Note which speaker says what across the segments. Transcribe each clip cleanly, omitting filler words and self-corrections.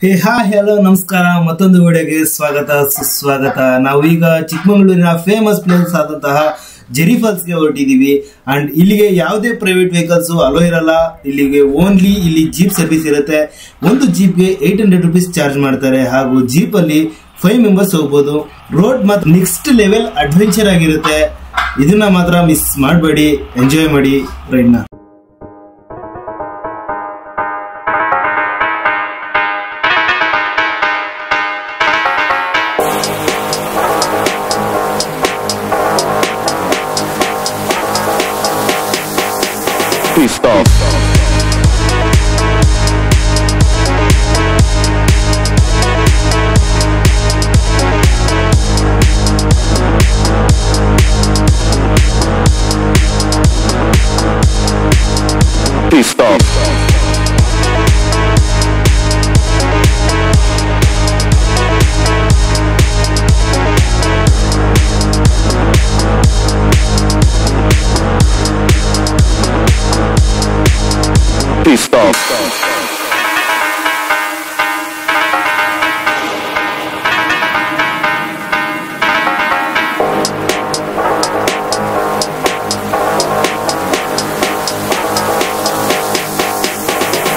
Speaker 1: Hello ನಮಸ್ಕಾರ, ಮತ್ತೊಂದು ವಿಡಿಯೋಗೆ ಸ್ವಾಗತ ಸುಸ್ವಾಗತ. ನಾವೀಗ ಚಿಕ್ಕಮಗಳೂರಿನ ಫೇಮಸ್ ಪ್ಲೇಸ್ ಆದಂತಹ ಜೆರಿ ಫಾಲ್ಸ್ ಗೆ ಹೊರಟಿದೀವಿ. ಅಂಡ್ ಇಲ್ಲಿಗೆ ಯಾವುದೇ ಪ್ರೈವೇಟ್ ವೆಹಿಕಲ್ಸ್ ಅಲೋ ಇರಲ್ಲ. ಇಲ್ಲಿಗೆ ಓನ್ಲಿ ಇಲ್ಲಿ ಜೀಪ್ ಸರ್ವಿಸ್ ಇರುತ್ತೆ. ಒಂದು ಜೀಪ್ಗೆ 800 rupees ಚಾರ್ಜ್ ಮಾಡ್ತಾರೆ. ಹಾಗೂ ಜೀಪ್ ಅಲ್ಲಿ 5 ಮೆಂಬರ್ಸ್ ಹೋಗ್ಬೋದು. ರೋಡ್ ಮಾತ್ರ ನೆಕ್ಸ್ಟ್ ಲೆವೆಲ್ ಅಡ್ವೆಂಚರ್ ಆಗಿರುತ್ತೆ. ಇದನ್ನ ಮಾತ್ರ ಮಿಸ್ ಮಾಡಬೇಡಿ. ಎಂಜಾಯ್ ಮಾಡಿ ರೈಡ್ ನ.
Speaker 2: Please stop. Please stop. Please stop.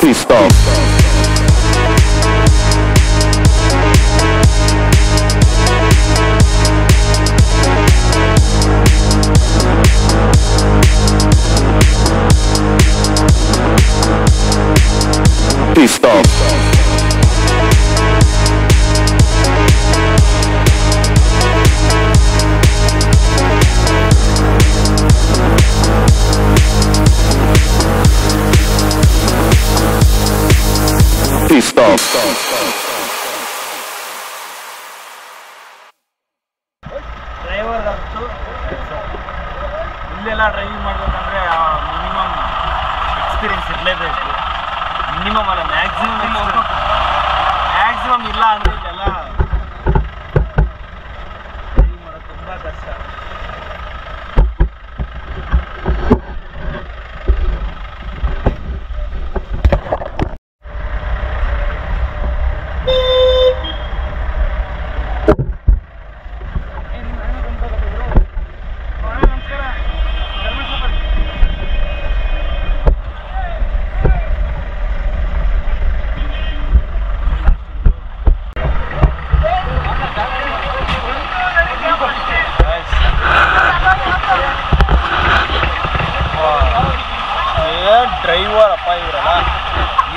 Speaker 2: Please stop. Please stop. Please stop.
Speaker 3: Driver ಅಂತೂ ಇಲ್ಲೆಲ್ಲ ಡ್ರೈವಿಂಗ್ ಮಾಡಬೇಕಂದ್ರೆ ಮಿನಿಮಮ್ ಎಕ್ಸ್ಪೀರಿಯನ್ಸ್ ಇರಲೇಬೇಕು. ಮಿನಿಮಮ್ ಅಲ್ಲ, ಮ್ಯಾಕ್ಸಿಮಮ್ ಇಲ್ಲ ಅಂದರೆ ಇಲ್ಲೆಲ್ಲ ಡ್ರೈವಿಂಗ್ ಮಾಡೋದು ತುಂಬ ಕಷ್ಟ. ಡ್ರೈವರ್ ಅಪ್ಪ ಇವರಲ್ಲ,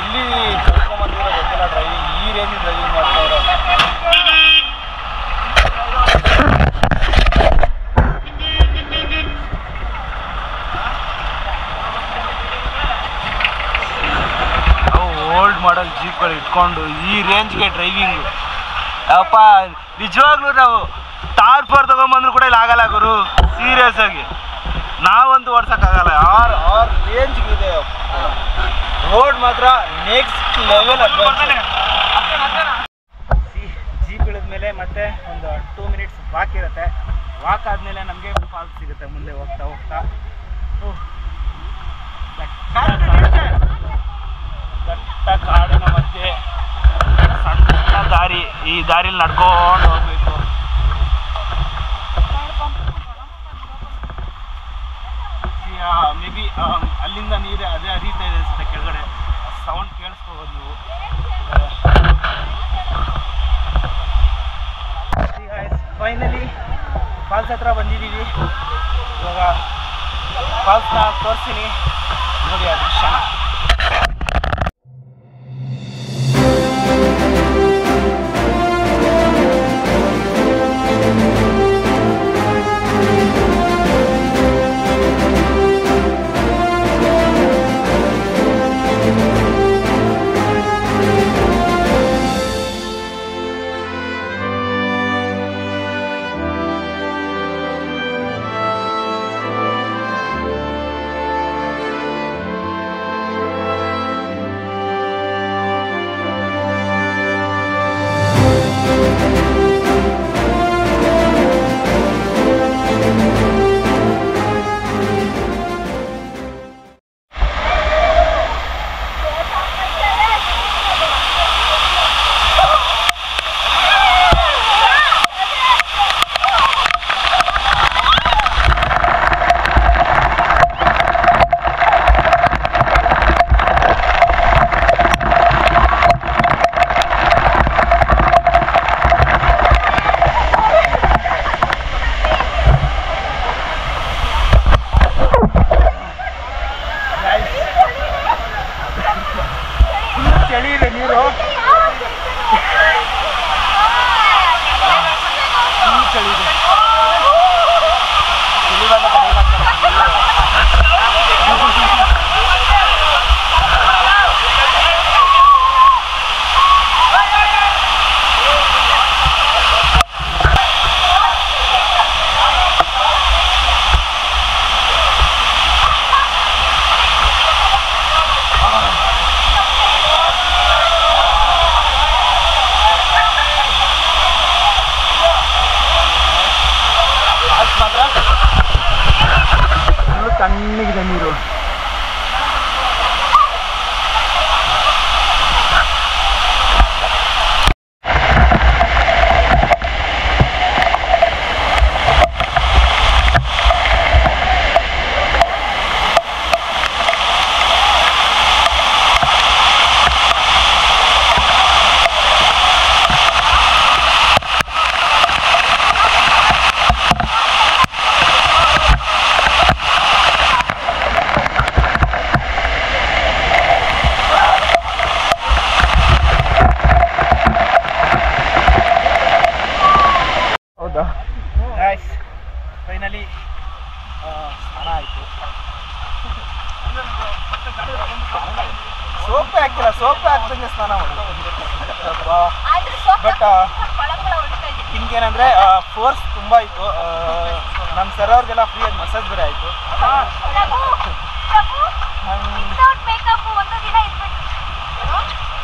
Speaker 3: ಇಲ್ಲಿ ಕರ್ಕೊಂಬಂದಿರೋ ಗೊತ್ತಿಲ್ಲ ಡ್ರೈವಿಂಗ್, ಈ ರೇಂಜ್ ಡ್ರೈವಿಂಗ್ ಮಾಡ್ತಾವ್ರೆ. ಓಲ್ಡ್ ಮಾಡಲ್ ಜೀಪ್ಗಳು ಇಟ್ಕೊಂಡು ಈ ರೇಂಜ್ಗೆ ಡ್ರೈವಿಂಗು ಅಪ್ಪ. ನಿಜವಾಗ್ಲೂ ನಾವು ಟಾರ್ ಫೋರ್ ತಗೊಂಬಂದ್ರು ಕೂಡ ಇಲ್ಲಿ ಆಗಲ್ಲ ಗುರು, ಸೀರಿಯಸ್ ಆಗಿ ನಾವಂತೂ ಓಡ್ಸೋಕ್ಕಾಗಲ್ಲ. ಆರ್ ರೇಂಜ್ಗಿದೆ ರೋಡ್ ಮಾತ್ರ ನೆಕ್ಸ್ಟ್ ಲೆವೆಲ್ ಅಡ್ವಾನ್ಸ್. ಜೀಪ್ ಇಳಿದ್ಮೇಲೆ ಮತ್ತೆ ಒಂದು 2 minutes ವಾಕ್ ಇರುತ್ತೆ. ವಾಕ್ ಆದಮೇಲೆ ನಮಗೆ ಫಾಲ್ಸ್ ಸಿಗುತ್ತೆ ಮುಂದೆ ಹೋಗ್ತಾ ಹೋಗ್ತಾ. ದಟ್ಟ ಕಾಡಿನ ಮಧ್ಯೆ ಸಣ್ಣ ದಾರಿ, ಈ ದಾರಿಲಿ ನಡ್ಕೊಂಡು ಹೋಗ್ಬೇಕು. ಮೇ ಬಿ ಅಲ್ಲಿಂದ ನೀರು ಅದೇ ಹರಿತಾ ಇದೆ ಅನ್ಸುತ್ತೆ ಕೆಳಗಡೆ, ಸೌಂಡ್ ಕೇಳಿಸ್ಕೋಬೋದು ನೀವು. ಫೈನಲಿ ಫಾಲ್ಸ್ ಹತ್ರ ಬಂದಿದ್ದೀವಿ. ಇವಾಗ ಫಾಲ್ಸ್ನ ತೋರಿಸ್ತೀನಿ, ನೋಡಿ ಆ ದೃಶ್ಯನ. ತಣ್ಣಗಿದೆ ನೀರು. ಫೈನಲಿ ಸ್ನಾನ ಆಯಿತು. ಸೋಪೇ ಹಾಕಿಲ್ಲ, ಸೋಪೇ ಹಾಕ್ತಂಗೆ ಸ್ನಾನ ಮಾಡಿ. ಬಟ್ ಹಿಂಗೇನಂದರೆ ಫೋರ್ಸ್ ತುಂಬ ಆಯಿತು. ನಮ್ಮ ಸರ್ ಅವ್ರಿಗೆಲ್ಲ ಫ್ರೀಯಾಗಿ ಮಸಾಜ್ ಬೇರೆ ಆಯಿತು.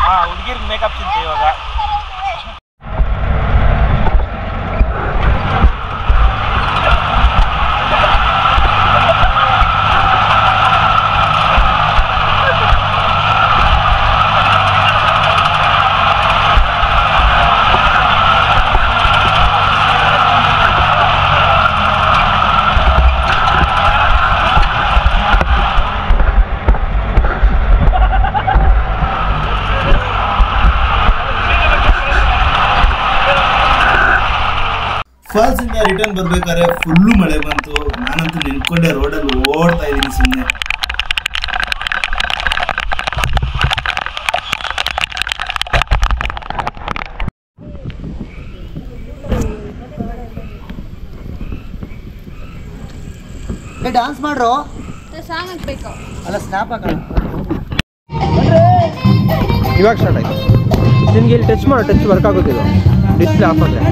Speaker 3: ಹಾಂ, ಹುಡುಗಿರ್ಗೆ ಮೇಕಪ್ ಚಿಂತೆ ಇವಾಗ.
Speaker 1: ಫಾಲ್ಸ್ ಇಂದ ರಿಟರ್ನ್ ಬರ್ಬೇಕಾದ್ರೆ ಫುಲ್ಲು ಮಳೆ ಬಂತು. ನಾನಂತೂ ನಿಂತ್ಕೊಂಡೆ ರೋಡಲ್ಲಿ ಓಡ್ತಾ ಇದ್ದೀನಿ ಸುಮ್ಮನೆ.
Speaker 4: ಡ್ಯಾನ್ಸ್ ಮಾಡ್ರು,
Speaker 5: ಸಾಂಗ್ ಹಾಕ್ಬೇಕು.
Speaker 4: ಅಲ್ಲ ಸ್ನ್ಯಾಪ್ ಹಾಕೋಣ.
Speaker 3: ಇವಾಗ ಸ್ಟಾರ್ಟ್ ಆಯ್ತು. ನಿನ್ಗೆ ಇಲ್ಲಿ ಟಚ್ ಮಾಡೋ, ಟಚ್ ವರ್ಕ್ ಆಗೋದಿಲ್ಲ, ಡಿಸ್ಪ್ಲೇ ಆಫ್ ಆದರೆ.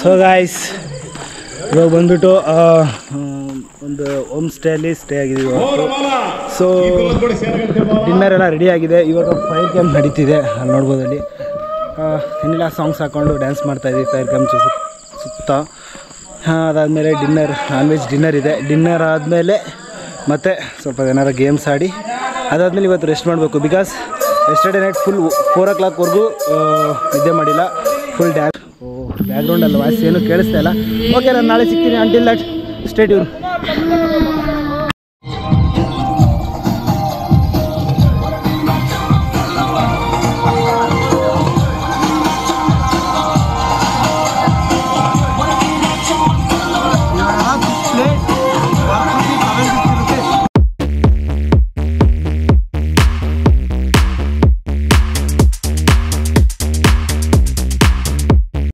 Speaker 3: ಸೊ ಗಾಯ್ಸ್, ಇವಾಗ ಬಂದ್ಬಿಟ್ಟು ಒಂದು ಹೋಮ್ ಸ್ಟೇಯಲ್ಲಿ ಸ್ಟೇ ಆಗಿದ್ದೀವಿ. ಸೊ ಡಿನ್ನರ್ ಎಲ್ಲ ರೆಡಿ ಆಗಿದೆ. ಇವಾಗ ಫೈರ್ ಕ್ಯಾಂಪ್ ನಡೀತಿದೆ, ಅಲ್ಲಿ ನೋಡ್ಬೋದು. ಅಲ್ಲಿ ಏನಿಲ್ಲ, ಸಾಂಗ್ಸ್ ಹಾಕ್ಕೊಂಡು ಡ್ಯಾನ್ಸ್ ಮಾಡ್ತಾಯಿದ್ವಿ ಫೈರ್ ಕ್ಯಾಂಪ್ ಸುತ್ತ. ಅದಾದಮೇಲೆ ಡಿನ್ನರ್, ನಾನ್ ವೆಜ್ ಡಿನ್ನರ್ ಇದೆ. ಡಿನ್ನರ್ ಆದಮೇಲೆ ಮತ್ತೆ ಸ್ವಲ್ಪ ಏನಾರು ಗೇಮ್ಸ್ ಆಡಿ ಅದಾದಮೇಲೆ ಇವತ್ತು ರೆಸ್ಟ್ ಮಾಡಬೇಕು. ಬಿಕಾಸ್ ಎಸ್ಟರ್ಡೇ ನೈಟ್ ಫುಲ್ 4 o'clockವರೆಗೂ ನಿದ್ದೆ ಮಾಡಿಲ್ಲ. ಫುಲ್ ಬ್ಯಾಕ್ಗ್ರೌಂಡಲ್ಲಿ ವಾಯ್ಸ್ ಏನೂ ಕೇಳಿಸ್ತಾ ಇಲ್ಲ. ಓಕೆ, ನಾನು ನಾಳೆ ಸಿಗ್ತೀನಿ. Until that stay tune.